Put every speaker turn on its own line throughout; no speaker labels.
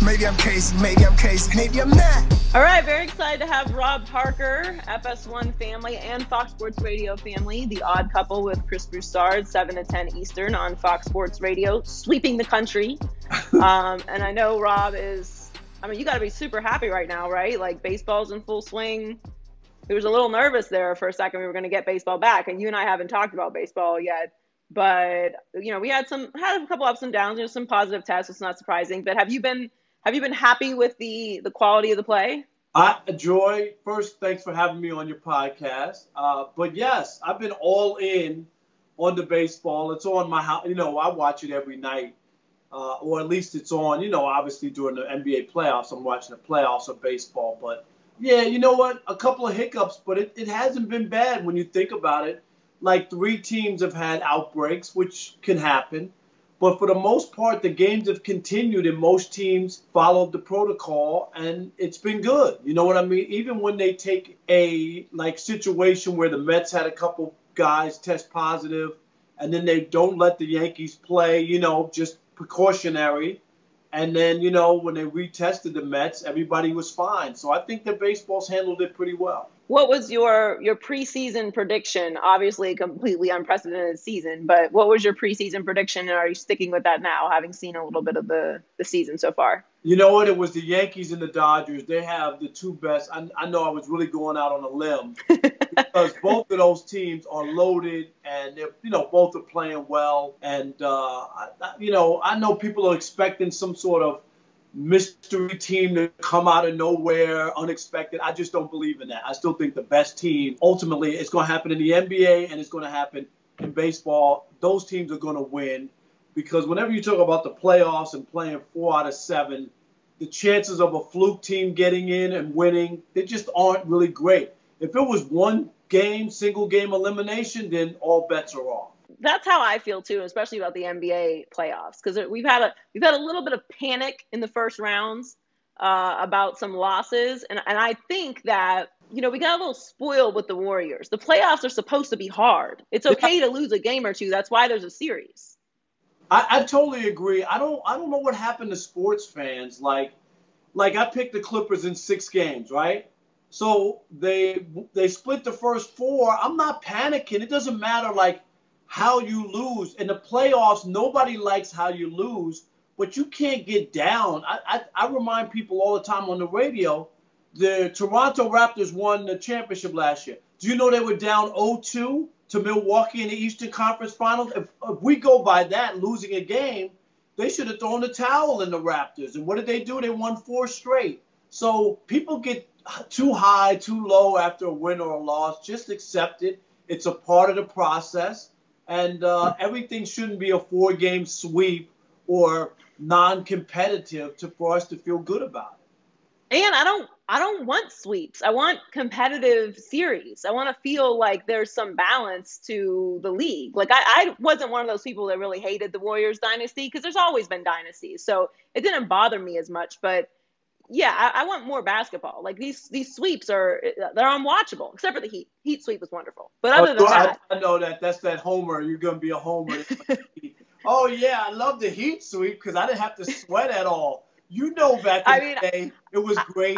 Maybe I'm crazy, maybe I'm not.
All right, very excited to have Rob Parker, FS1 family and Fox Sports Radio family, The Odd Couple with Chris Broussard, 7 to 10 Eastern on Fox Sports Radio, sweeping the country. And I know Rob is, you got to be super happy right now, right? Like, baseball's in full swing. He was a little nervous there for a second we were going to get baseball back, and you and I haven't talked about baseball yet. But, we had a couple ups and downs, some positive tests. It's not surprising. But have you been happy with the quality of the play?
Joy, first, thanks for having me on your podcast. But yes, I've been all in on the baseball. It's on my house. I watch it every night, or at least it's on. Obviously during the NBA playoffs, I'm watching the playoffs of baseball. But yeah, you know what? A couple of hiccups, but it hasn't been bad when you think about it. Like 3 teams have had outbreaks, which can happen. But for the most part, the games have continued and most teams followed the protocol and it's been good. You know what I mean? Even when they take a situation where the Mets had a couple guys test positive and then they don't let the Yankees play, just precautionary. And then, when they retested the Mets, everybody was fine. So I think that baseball's handled it pretty well.
What was your preseason prediction? Obviously, a completely unprecedented season, but what was your preseason prediction, and are you sticking with that now, having seen a little bit of the season so far?
You know what? It was the Yankees and the Dodgers. They have the 2 best. I know I was really going out on a limb because both of those teams are loaded and they're, both are playing well. And, I know people are expecting some sort of mystery team to come out of nowhere, unexpected. I just don't believe in that. I still think the best team, ultimately, it's going to happen in the NBA and it's going to happen in baseball. Those teams are going to win because whenever you talk about the playoffs and playing 4 out of 7, the chances of a fluke team getting in and winning, they just aren't really great. If it was one game, single game elimination, then all bets are off.
That's how I feel too, especially about the NBA playoffs, because we've had a little bit of panic in the first rounds about some losses, and I think that we got a little spoiled with the Warriors. The playoffs are supposed to be hard. It's okay to lose a game or two. That's why there's a series.
I totally agree. I don't know what happened to sports fans. Like I picked the Clippers in 6 games, right? So they split the first 4. I'm not panicking. It doesn't matter how you lose. In the playoffs, nobody likes how you lose, but you can't get down. I remind people all the time on the radio, the Toronto Raptors won the championship last year. Do you know they were down 0-2 to Milwaukee in the Eastern Conference Finals? If we go by that, losing a game, they should have thrown the towel in the Raptors. And what did they do? They won 4 straight. So people get too high, too low after a win or a loss. Just accept it. It's a part of the process. And everything shouldn't be a 4-game sweep or non-competitive for us to feel good about it.
And I don't want sweeps. I want competitive series. I want to feel like there's some balance to the league. Like I wasn't one of those people that really hated the Warriors dynasty because there's always been dynasties. So it didn't bother me as much. But yeah, I want more basketball. Like these sweeps they're unwatchable, except for the Heat. Heat sweep was wonderful. But other than that,
I know that's that homer. You're gonna be a homer. Oh yeah, I love the Heat sweep because I didn't have to sweat at all. Back in the day, it was great.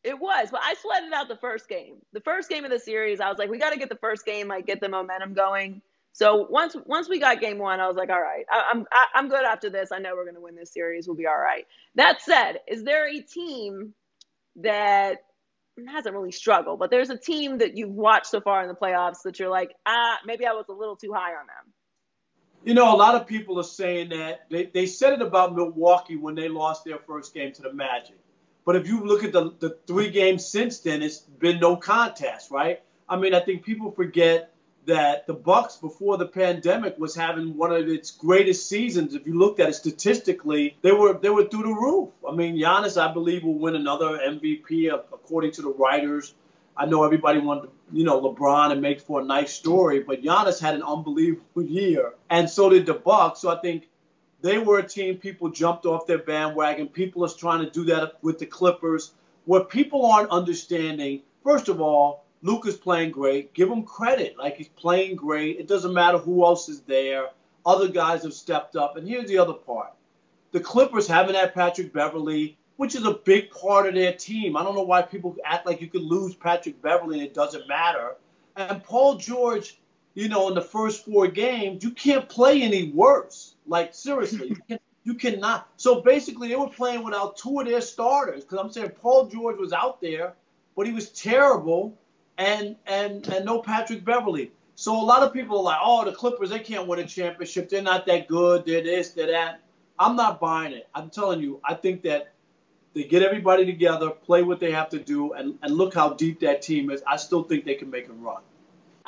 It was, but I sweated out the first game. The first game of the series, I was like, we got to get the first game, get the momentum going. So once we got game 1, I was like, all right, I'm good after this. I know we're going to win this series. We'll be all right. That said, is there a team that hasn't really struggled, but there's a team that you've watched so far in the playoffs that you're like, maybe I was a little too high on them?
A lot of people are saying that they said it about Milwaukee when they lost their first game to the Magic. But if you look at the 3 games since then, it's been no contest, right? I think people forget that the Bucks before the pandemic was having one of its greatest seasons. If you looked at it statistically, they were through the roof. Giannis, I believe, will win another MVP according to the writers. I know everybody wanted, LeBron and make for a nice story, but Giannis had an unbelievable year, and so did the Bucks. So I think they were a team people jumped off their bandwagon. People are trying to do that with the Clippers. What people aren't understanding, first of all, Luka's playing great. Give him credit. He's playing great. It doesn't matter who else is there. Other guys have stepped up. And here's the other part. the Clippers haven't had Patrick Beverley, which is a big part of their team. I don't know why people act like you could lose Patrick Beverley and it doesn't matter. And Paul George, in the first 4 games, you can't play any worse. Like, seriously, you cannot. So basically, they were playing without 2 of their starters, because I'm saying Paul George was out there, but he was terrible, and no Patrick Beverley. So a lot of people are like, oh, the Clippers, they can't win a championship. They're not that good. They're this, they're that. I'm not buying it. I'm telling you, I think that they get everybody together, play what they have to do, and look how deep that team is. I still think they can make a run.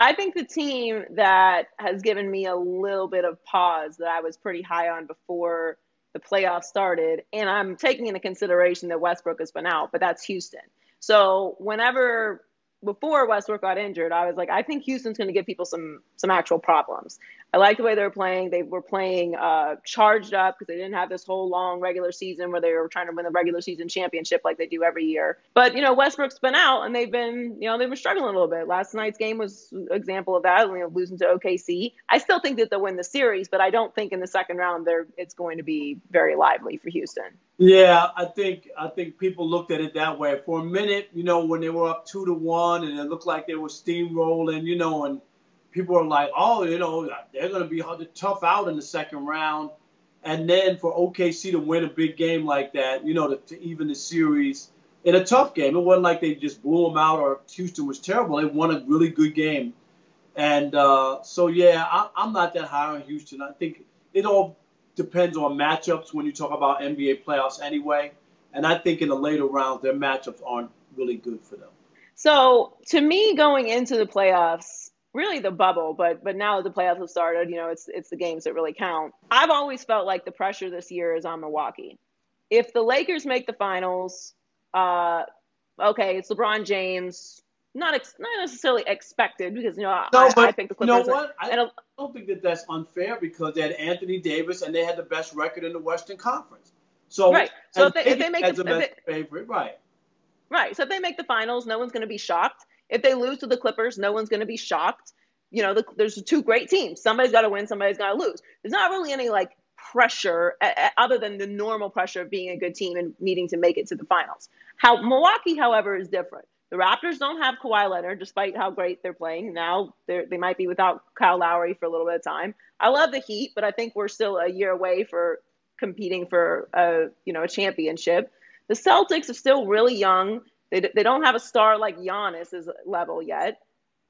I think the team that has given me a little bit of pause that I was pretty high on before the playoffs started, and I'm taking into consideration that Westbrook has been out, but that's Houston. So before Westbrook got injured, I was like, I think Houston's going to give people some actual problems. I like the way they were playing. They were playing charged up because they didn't have this whole long regular season where they were trying to win the regular season championship like they do every year. But, Westbrook's been out and they've been struggling a little bit. Last night's game was an example of that, losing to OKC. I still think that they'll win the series, but I don't think in the second round it's going to be very lively for Houston.
Yeah, I think people looked at it that way. For a minute, when they were up 2-1 and it looked like they were steamrolling, and people were like, oh, they're going to be tough out in the second round. And then for OKC to win a big game like that, to even the series in a tough game. It wasn't like they just blew them out or Houston was terrible. They won a really good game. And I'm not that high on Houston. I think it all depends on matchups when you talk about NBA playoffs anyway. And I think in the later rounds, their matchups aren't really good for them.
So to me, going into the playoffs, really the bubble, but now that the playoffs have started, it's the games that really count. I've always felt like the pressure this year is on Milwaukee. If the Lakers make the finals, it's LeBron James. Not necessarily expected because, I think the Clippers.
You know what? I don't think that's unfair because they had Anthony Davis and they had the best record in the Western Conference. So,
right. So if they make
favorite, right.
Right. So if they make the finals, no one's going to be shocked. If they lose to the Clippers, no one's going to be shocked. There's 2 great teams. Somebody's got to win. Somebody's got to lose. There's not really any pressure other than the normal pressure of being a good team and needing to make it to the finals. Milwaukee, however, is different. The Raptors don't have Kawhi Leonard, despite how great they're playing. Now they might be without Kyle Lowry for a little bit of time. I love the Heat, but I think we're still a year away for competing for a championship. The Celtics are still really young. They don't have a star like Giannis' level yet.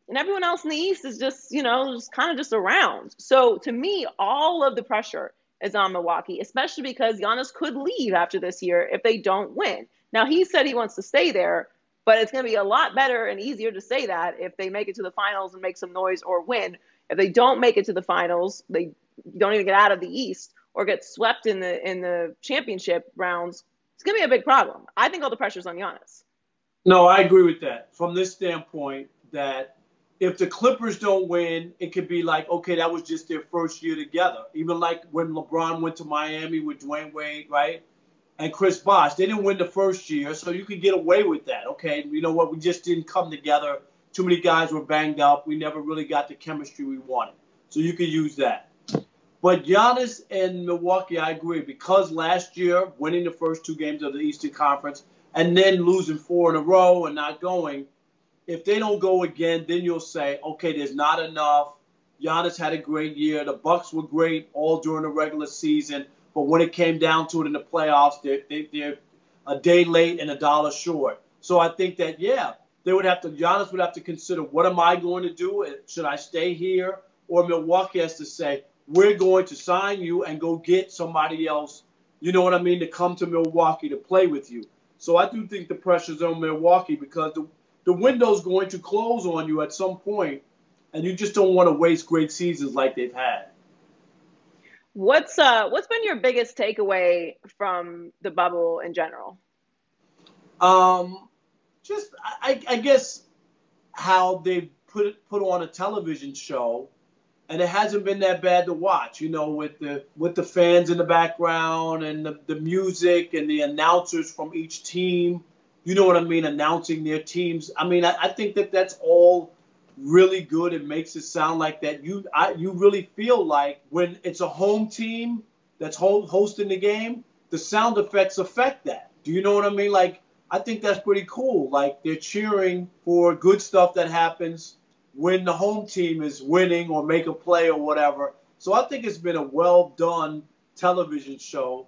And everyone else in the East is just kind of just around. So to me, all of the pressure is on Milwaukee, especially because Giannis could leave after this year if they don't win. Now, he said he wants to stay there, but it's going to be a lot better and easier to say that if they make it to the finals and make some noise or win. If they don't make it to the finals, they don't even get out of the East or get swept in the championship rounds, it's going to be a big problem. I think all the pressure's on Giannis.
No, I agree with that. From this standpoint, that if the Clippers don't win, it could be like, okay, that was just their first year together. Even like when LeBron went to Miami with Dwayne Wade, right? And Chris Bosh, they didn't win the first year, so you could get away with that. Okay, you know what? We just didn't come together. Too many guys were banged up. We never really got the chemistry we wanted. So you could use that. But Giannis and Milwaukee, I agree, because last year, winning the first 2 games of the Eastern Conference and then losing 4 in a row and not going, if they don't go again, then you'll say, okay, there's not enough. Giannis had a great year. The Bucks were great all during the regular season. But when it came down to it in the playoffs, they're a day late and a dollar short. So I think that, Giannis would have to consider, what am I going to do? Should I stay here? Or Milwaukee has to say, we're going to sign you and go get somebody else, to come to Milwaukee to play with you. So I do think the pressure's on Milwaukee because the window's going to close on you at some point, and you just don't want to waste great seasons like they've had.
What's been your biggest takeaway from the bubble in general?
I guess how they put on a television show, and it hasn't been that bad to watch. With the fans in the background and the music and the announcers from each team. You know what I mean? Announcing their teams. I think that's all really good. It makes it sound like that you really feel like when it's a home team, that's hosting the game, the sound effects affect that. Do you know what I mean? Like, I think that's pretty cool. Like, they're cheering for good stuff that happens when the home team is winning or make a play or whatever. So I think it's been a well done television show.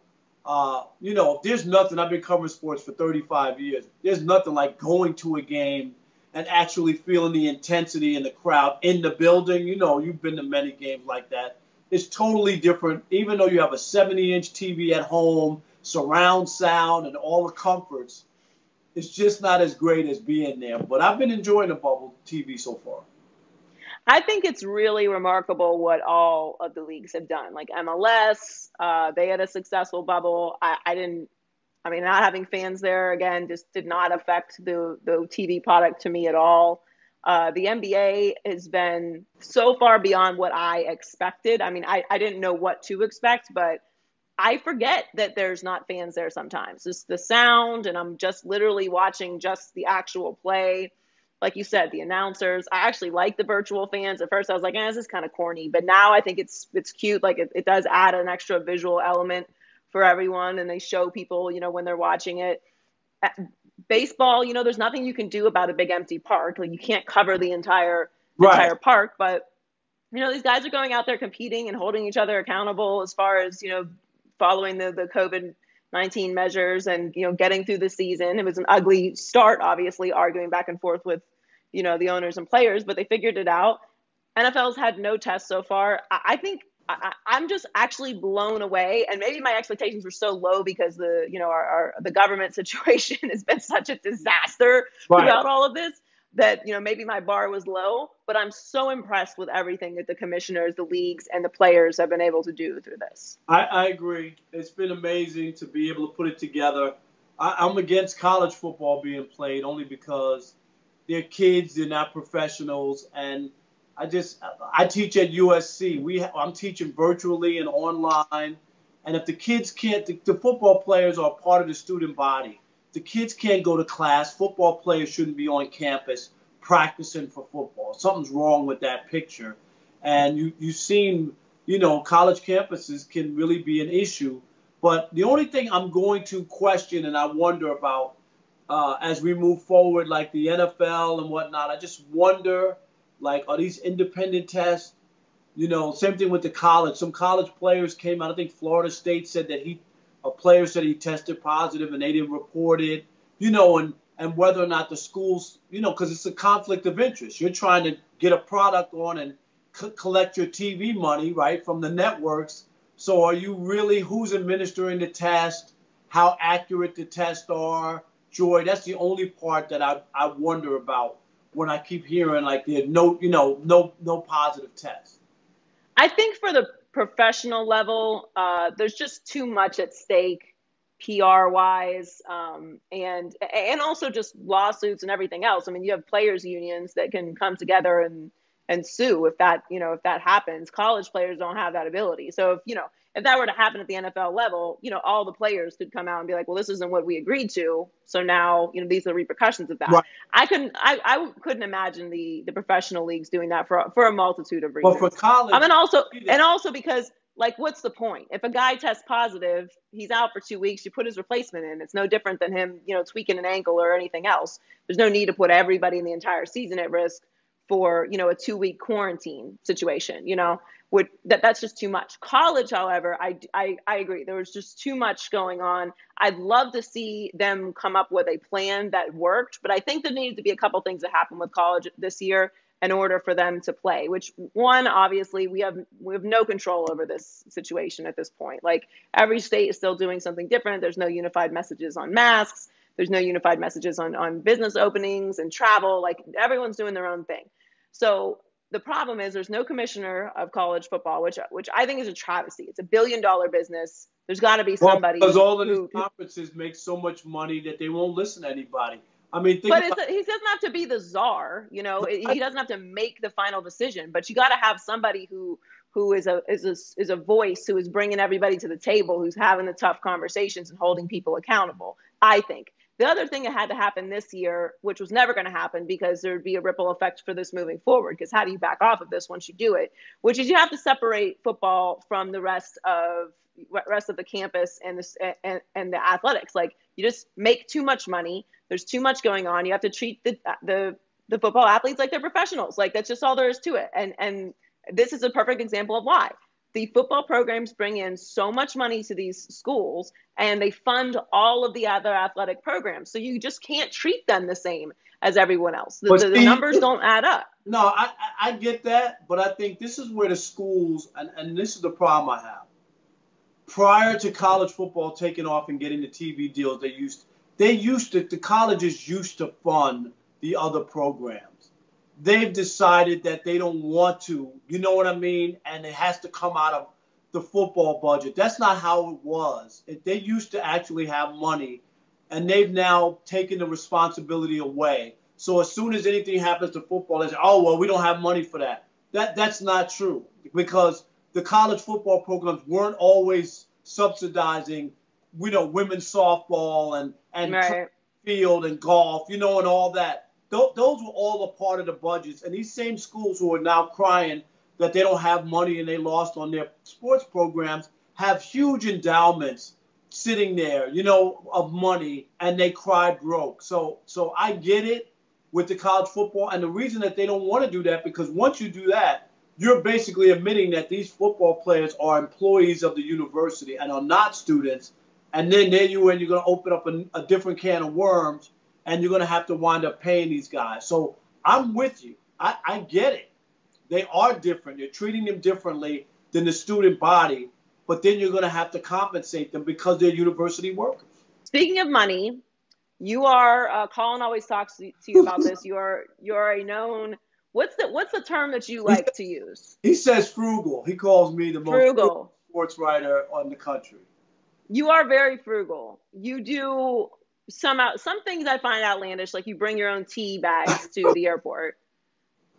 There's nothing. I've been covering sports for 35 years. There's nothing like going to a game and actually feeling the intensity in the crowd in the building. You've been to many games like that. It's totally different. Even though you have a 70-inch TV at home, surround sound, and all the comforts, it's just not as great as being there. But I've been enjoying the bubble TV so far.
I think it's really remarkable what all of the leagues have done. Like MLS, they had a successful bubble. Not having fans there, again, just did not affect the TV product to me at all. The NBA has been so far beyond what I expected. I didn't know what to expect, but I forget that there's not fans there sometimes. Just the sound, and I'm just literally watching just the actual play. Like you said, the announcers. I actually like the virtual fans. At first, I was like, this is kind of corny. But now I think it's cute. Like, it does add an extra visual element for everyone, and they show people, when they're watching it. Baseball, there's nothing you can do about a big empty park. Like, you can't cover the entire park. But, these guys are going out there competing and holding each other accountable as far as, following the COVID-19 measures and, getting through the season. It was an ugly start, obviously, arguing back and forth with, the owners and players, but they figured it out. NFL's had no tests so far. I think I'm just actually blown away, and maybe my expectations were so low because the government situation has been such a disaster throughout all of this that, maybe my bar was low, but I'm so impressed with everything that the commissioners, the leagues, and the players have been able to do through this.
I agree. It's been amazing to be able to put it together. I'm against college football being played only because they're kids, they're not professionals, and I teach at USC. I'm teaching virtually and online, and if the kids can't, the football players are part of the student body. The kids can't go to class. Football players shouldn't be on campus practicing for football. Something's wrong with that picture. And you've seen, college campuses can really be an issue. But the only thing I'm going to question and I wonder about as we move forward, like the NFL and whatnot, I just wonder, like, are these independent tests? Same thing with the college. Some college players came out. I think Florida State said that a player said he tested positive and they didn't report it, and whether or not the schools, because it's a conflict of interest. You're trying to get a product on and collect your TV money, right, from the networks. So are you really, who's administering the test, how accurate the tests are? Joy, that's the only part that I wonder about when I keep hearing like there's no positive tests.
I think for the professional level, there's just too much at stake PR wise, and also just lawsuits and everything else. You have players unions that can come together and sue if that happens. College players don't have that ability. So if that were to happen at the NFL level, all the players could come out and be like, well, this isn't what we agreed to. So now, these are the repercussions of that. Right. I couldn't imagine the professional leagues doing that for a multitude of reasons.
Well, for college,
and also because, like, what's the point? If a guy tests positive, he's out for 2 weeks, you put his replacement in. It's no different than him, tweaking an ankle or anything else. There's no need to put everybody in the entire season at risk for, a 2-week quarantine situation, that's just too much. College, however, I agree. There was just too much going on. I'd love to see them come up with a plan that worked, but I think there needed to be a couple things that happened with college this year in order for them to play, which one, obviously we have no control over this situation at this point. Like, every state is still doing something different. There's no unified messages on masks. There's no unified messages on business openings and travel. Like, everyone's doing their own thing. So the problem is there's no commissioner of college football, which I think is a travesty. It's $1 billion business. There's got to be somebody.
Because all of these conferences make so much money that they won't listen to anybody.
He doesn't have to be the czar. He doesn't have to make the final decision. But you got to have somebody who is a voice, who is bringing everybody to the table, who's having the tough conversations and holding people accountable, I think. The other thing that had to happen this year, which was never going to happen because there'd be a ripple effect for this moving forward, because how do you back off of this once you do it, which is you have to separate football from the rest of the campus and the athletics. Like, you just make too much money. There's too much going on. You have to treat the football athletes like they're professionals. Like, that's just all there is to it. And this is a perfect example of why. The football programs bring in so much money to these schools, and they fund all of the other athletic programs. So you just can't treat them the same as everyone else. The numbers don't add up.
No, I get that, but I think this is where the schools, and this is the problem I have. Prior to college football taking off and getting the TV deals, the colleges used to fund the other programs. They've decided that they don't want to, you know what I mean? And it has to come out of the football budget. That's not how it was. They used to actually have money, and they've now taken the responsibility away. So as soon as anything happens to football, they say, oh, well, we don't have money for that. That's not true, because the college football programs weren't always subsidizing, women's softball and
right.
field and golf, and all that. Those were all a part of the budgets. And these same schools who are now crying that they don't have money and they lost on their sports programs have huge endowments sitting there, of money, and they cry broke. So I get it with the college football. And the reason that they don't want to do that, because once you do that, you're basically admitting that these football players are employees of the university and are not students. And then there you are, and you're going to open up a different can of worms, and you're going to have to wind up paying these guys. So I'm with you. I get it. They are different. You're treating them differently than the student body, but then you're going to have to compensate them because they're university workers.
Speaking of money, you are, Colin always talks to you about this. You're a known, what's the term that you like to use?
He says frugal. He calls me the most frugal sports writer on the country.
You are very frugal. You do some things I find outlandish, like you bring your own tea bags to the airport.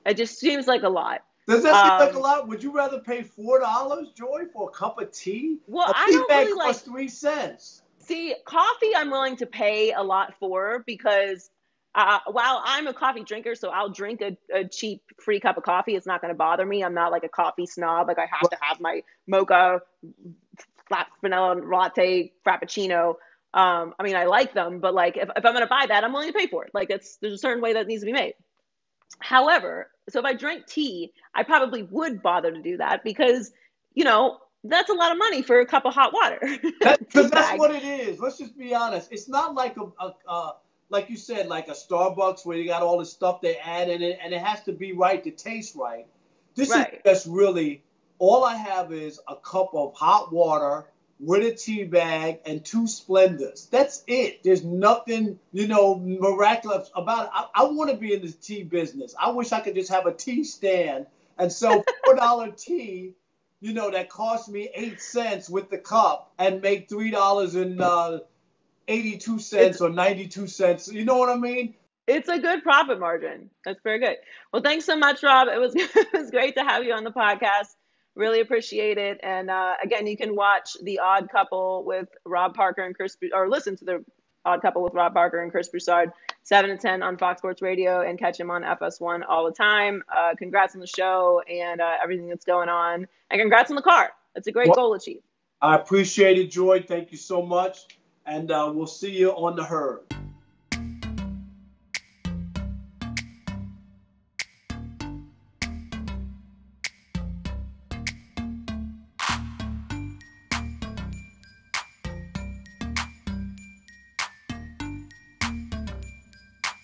It just seems like a lot.
Does that seem like a lot? Would you rather pay $4, Joy, for a cup of tea?
Well,
a tea bag costs 3 cents.
See, coffee I'm willing to pay a lot for, because while I'm a coffee drinker, so I'll drink a cheap free cup of coffee. It's not going to bother me. I'm not like a coffee snob. Like, I have to have my mocha, flat vanilla latte, frappuccino. I mean, I like them, but like, if I'm going to buy that, I'm willing to pay for it. Like, there's a certain way that needs to be made. However, so if I drank tea, I probably would bother to do that, because, that's a lot of money for a cup of hot water.
Because that's what it is. Let's just be honest. It's not like like you said, like a Starbucks where you got all the stuff they add in it, and it has to be right to taste right. This is just really, all I have is a cup of hot water with a tea bag and 2 Splendors. That's it. There's nothing, miraculous about it. I want to be in the tea business. I wish I could just have a tea stand and sell $4 tea, that cost me 8 cents with the cup, and make $3.82 or 92 cents. You know what I mean?
It's a good profit margin. That's very good. Well, thanks so much, Rob. It was great to have you on the podcast. Really appreciate it. And again, you can watch The Odd Couple with Rob Parker and Chris, or listen to The Odd Couple with Rob Parker and Chris Broussard, 7 to 10 on Fox Sports Radio, and catch him on FS1 all the time. Congrats on the show and everything that's going on. And congrats on the car. It's a great goal achieved.
I appreciate it, Joy. Thank you so much. And we'll see you on the herd.